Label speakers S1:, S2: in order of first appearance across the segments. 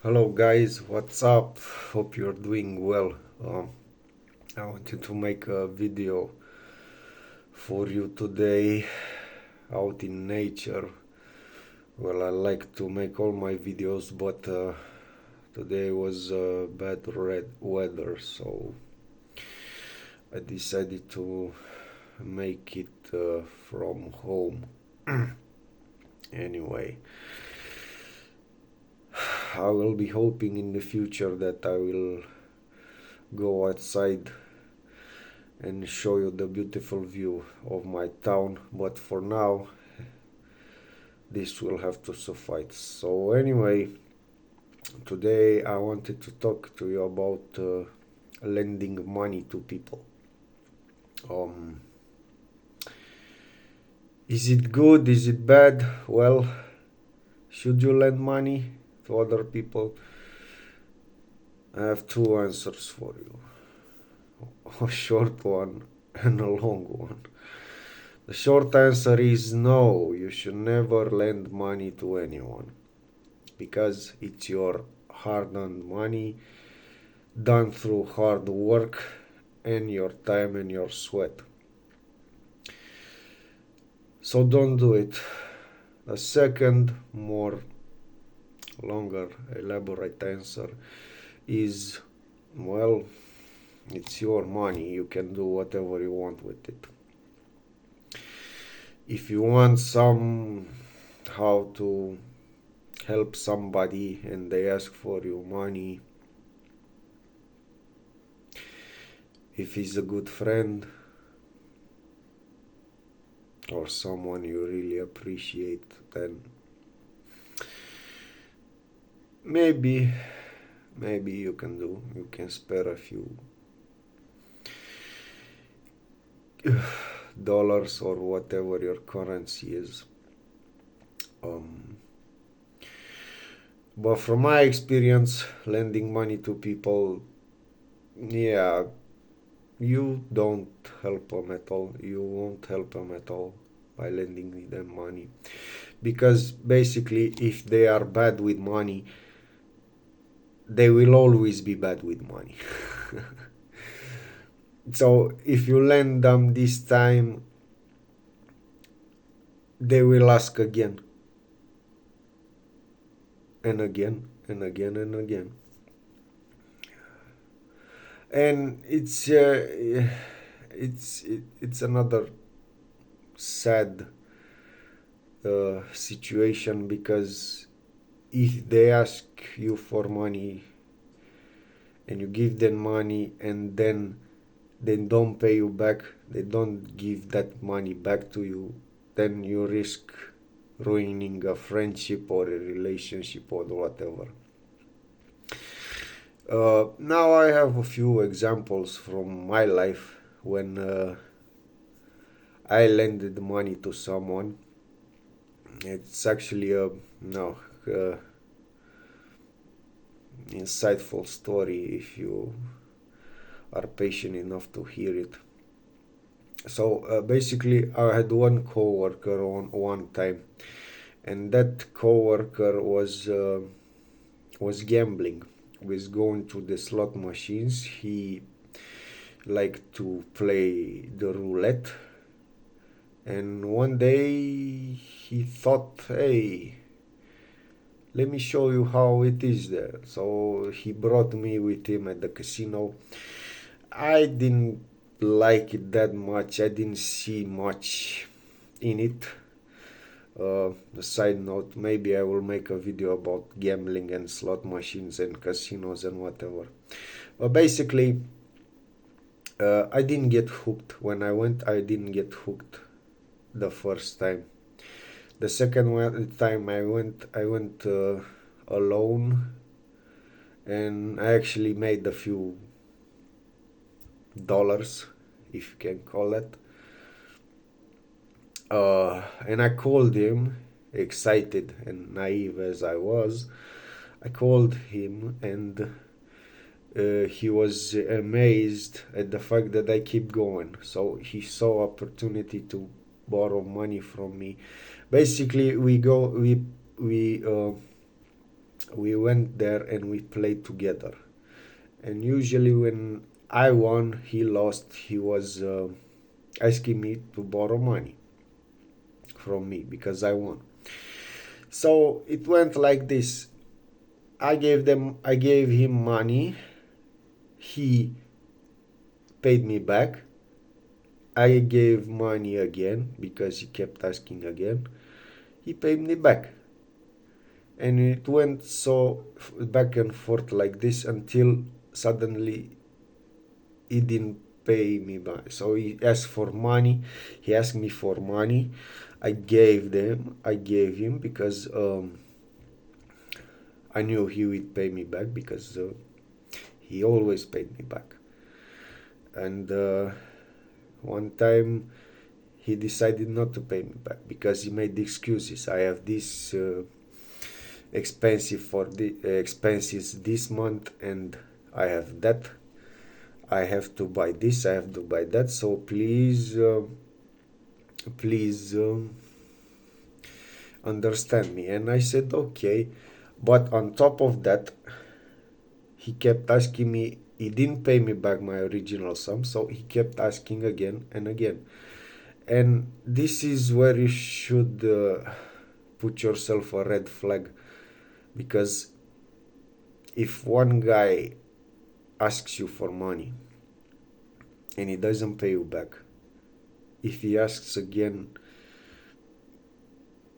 S1: Hello guys, what's up? Hope you're doing well. I wanted to make a video for you today out in nature. Well, I like to make all my videos, but today was bad red weather, so I decided to make it from home. Anyway, I will be hoping in the future that I will go outside and show you the beautiful view of my town, but for now this will have to suffice. So anyway, today I wanted to talk to you about lending money to people. um is it good, is it bad? Well, should you lend money to other people? I have two answers for you, a short one and a long one. The short answer is no, you should never lend money to anyone because it's your hard earned money done through hard work and your time and your sweat. So don't do it. The second, more longer, elaborate answer is well, it's your money, you can do whatever you want with it. If you want somehow to help somebody and they ask for your money, if he's a good friend or someone you really appreciate, then maybe you can spare a few dollars or whatever your currency is. But from my experience lending money to people, yeah, you don't help them at all. You won't help them at all by lending them money, because basically if they are bad with money, they will always be bad with money. So if you lend them this time, they will ask again and again and again and again. And it's another sad situation, because if they ask you for money and you give them money and then they don't pay you back, they don't give that money back to you, then you risk ruining a friendship or a relationship or whatever. Now I have a few examples from my life when I lended money to someone. It's actually a no insightful story if you are patient enough to hear it. So basically, I had one coworker on one time, and that coworker was gambling, was going to the slot machines. He liked to play the roulette, and one day he thought, hey, let me show you how it is there. So he brought me with him at the casino. I didn't like it that much. I didn't see much in it. A side note, maybe I will make a video about gambling and slot machines and casinos and whatever. But basically, I didn't get hooked. When I went, I didn't get hooked the first time. The second time I went alone, and I actually made a few dollars, if you can call it. And I called him, excited and naive as I was. I called him, and he was amazed at the fact that I keep going. So he saw opportunity to borrow money from me. Basically, we We went there and we played together. And usually when I won, he lost. He was asking me to borrow money from me because I won. So it went like this. I gave him money. He paid me back. I gave money again because he kept asking again. He paid me back. And it went so back and forth like this until suddenly he didn't pay me back. So he asked for money. He asked me for money. I gave him because I knew he would pay me back because he always paid me back. And one time he decided not to pay me back because he made excuses. I have this expenses this month, and I have that. I have to buy this. I have to buy that. So please understand me. And I said okay, but on top of that, he kept asking me. He didn't pay me back my original sum, so he kept asking again and again. And this is where you should put yourself a red flag, because if one guy asks you for money and he doesn't pay you back, if he asks again,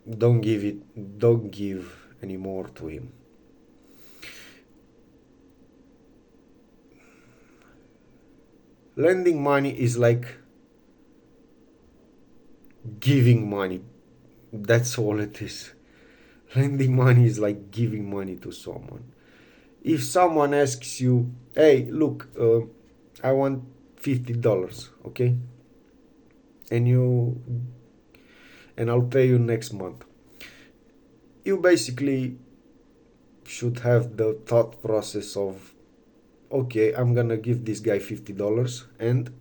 S1: don't give any more to him. Lending money is like giving money. That's all it is. Lending money is like giving money to someone. If someone asks you, hey, look, I want $50, okay? And I'll pay you next month. You basically should have the thought process of, okay, I'm gonna give this guy $50 and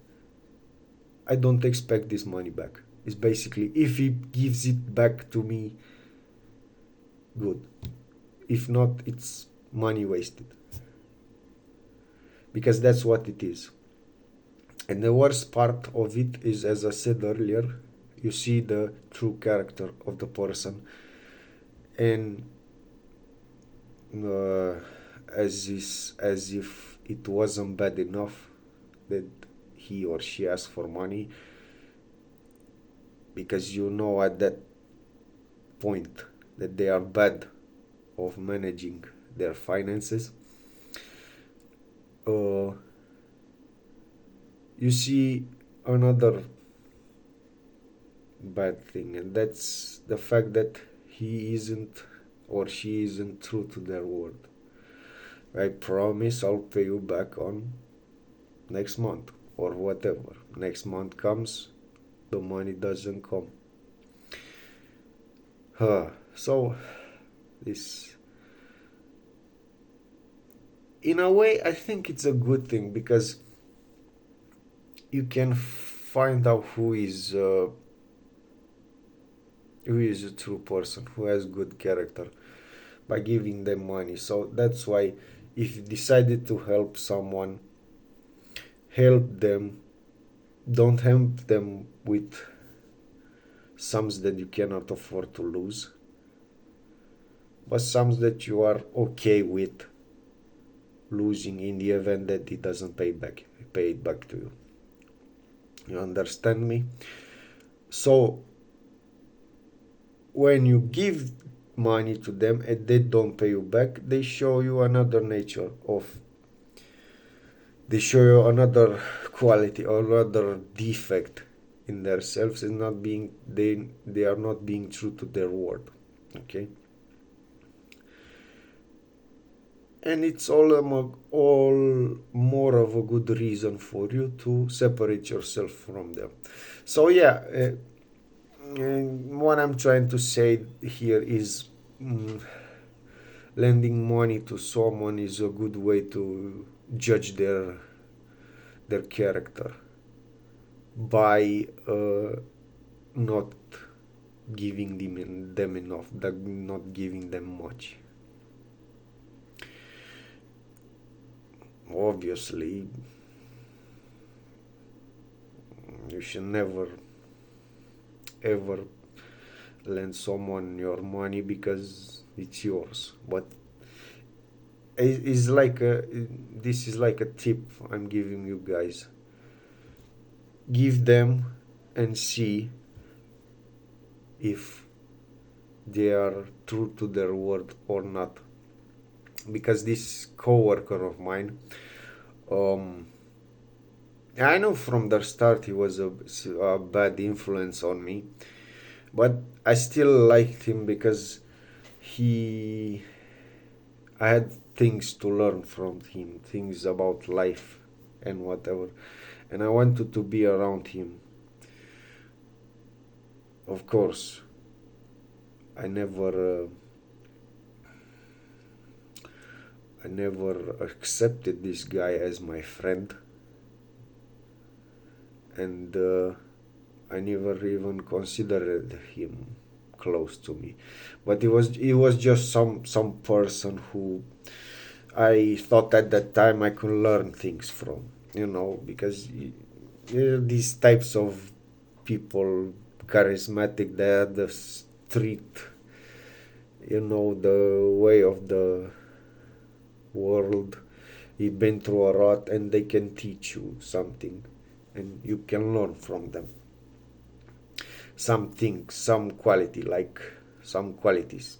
S1: I don't expect this money back. It's basically, if he gives it back to me, good. If not, it's money wasted. Because that's what it is. And the worst part of it is, as I said earlier, you see the true character of the person. And as if it wasn't bad enough that he or she asked for money, because you know at that point that they are bad of managing their finances. You see another bad thing, and that's the fact that he isn't or she isn't true to their word. I promise I'll pay you back on next month or whatever. Next month comes, the money doesn't come. So this, in a way, I think it's a good thing, because you can find out who is a true person, who has good character, by giving them money. So that's why, if you decided to help someone, help them. Don't help them with sums that you cannot afford to lose, but sums that you are okay with losing in the event that it doesn't pay it back to you. You understand me? So when you give money to them and they don't pay you back, they show you another quality or another defect in themselves, and not being they are not being true to their word. Okay? And it's all more of a good reason for you to separate yourself from them. So yeah, what I'm trying to say here is, lending money to someone is a good way to judge their character by not giving them enough, not giving them much. obviously you should never ever lend someone your money because it's yours. But it's like this is like a tip I'm giving you guys. Give them and see if they are true to their word or not. Because this co-worker of mine, um, I know from the start he was a bad influence on me, but I still liked him because he I had things to learn from him, things about life and whatever, and I wanted to be around him. Of course, I never I never accepted this guy as my friend, and I never even considered him close to me. But it was just some person who I thought at that time I could learn things from, because these types of people, charismatic, they are the street, the way of the world. You've been through a lot and they can teach you something and you can learn from them something, some quality, like some qualities,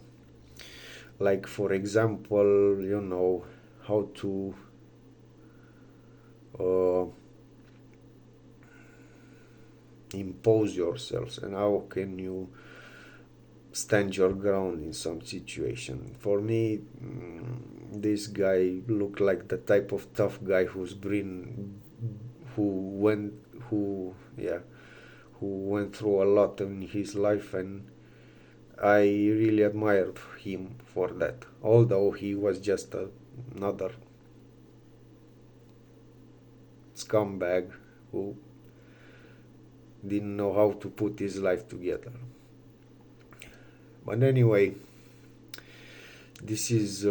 S1: like for example, how to uh, impose yourselves and how can you stand your ground in some situation. For me, this guy looked like the type of tough guy who went who yeah who went through a lot in his life, and I really admired him for that, although he was just another scumbag who didn't know how to put his life together. But anyway, this is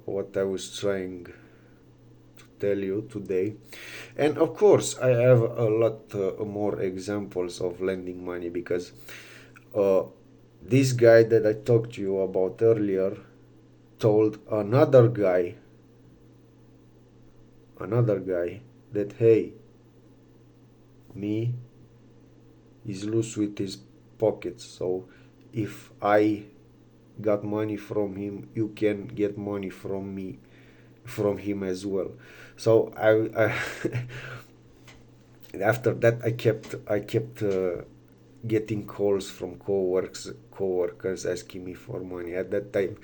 S1: what I was trying to tell you today. And of course, I have a lot more examples of lending money because uh, this guy that I talked to you about earlier told another guy that, hey, me is loose with his pockets, so if I got money from him, you can get money from him as well. So I after that I kept getting calls from coworkers asking me for money. At that time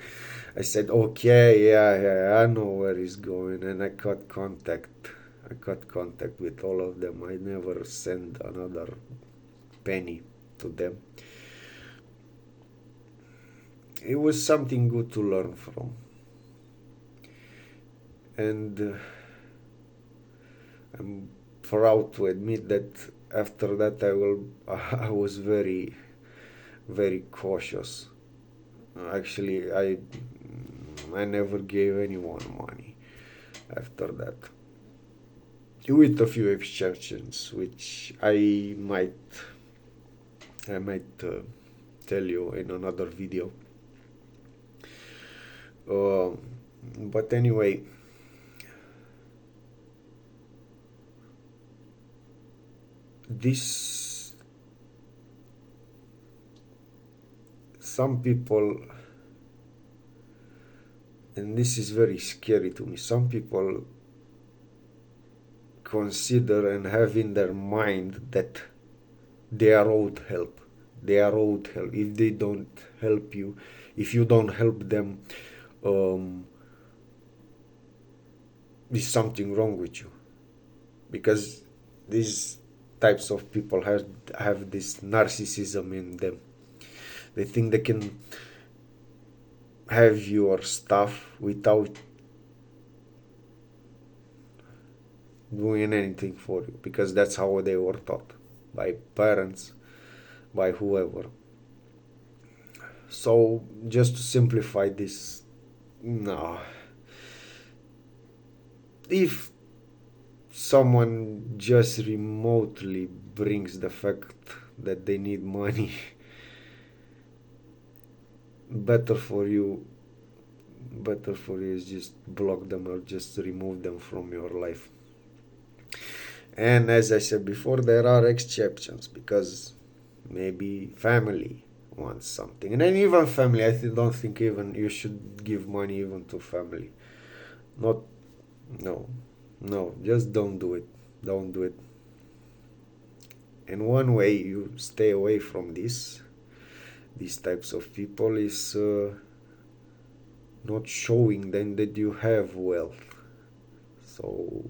S1: I said, okay, yeah, I know where he's going, and I got contact with all of them. I never sent another penny to them. It was something good to learn from, and I'm proud to admit that after that I was very, very cautious. Actually, I never gave anyone money after that, with a few exceptions, which I might tell you in another video. But anyway, this some people, and this is very scary to me, some people consider and have in their mind that they are owed help. They are owed help. If they don't help you, if you don't help them, there's something wrong with you. Because these types of people have this narcissism in them. They think they can have your stuff without doing anything for you, because that's how they were taught by parents, by whoever. So just to simplify this, no, if someone just remotely brings the fact that they need money, better for you better for you is just block them or just remove them from your life. And as I said before, there are exceptions, because maybe family wants something, and then even family, don't think even you should give money even to family. Not, no, no, just don't do it. Don't do it. And one way you stay away from these types of people is not showing them that you have wealth. So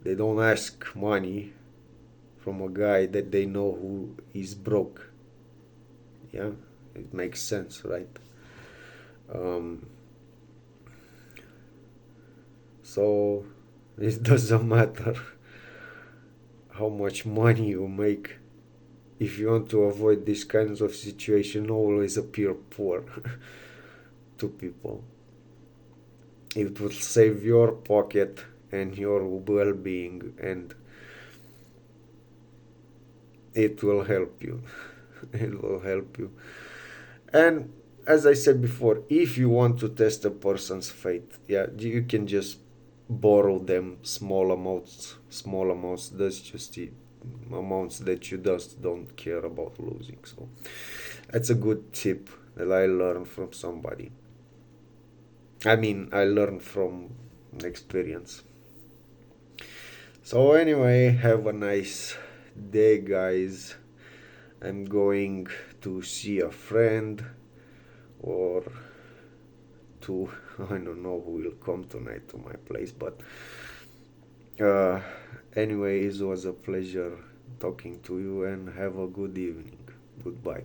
S1: they don't ask money from a guy that they know who is broke. Yeah, it makes sense, right? Um, so it doesn't matter how much money you make. If you want to avoid these kinds of situation, always appear poor to people. It will save your pocket and your well-being, and it will help you. It will help you. And as I said before, if you want to test a person's faith, yeah, you can just borrow them small amounts. That's just the amounts that you just don't care about losing. So that's a good tip that I learned from somebody. I mean, I learned from experience. So anyway, have a nice day, guys. I'm going to see a friend, or to I don't know who will come tonight to my place, but uh, anyway, it was a pleasure talking to you, and have a good evening. Goodbye.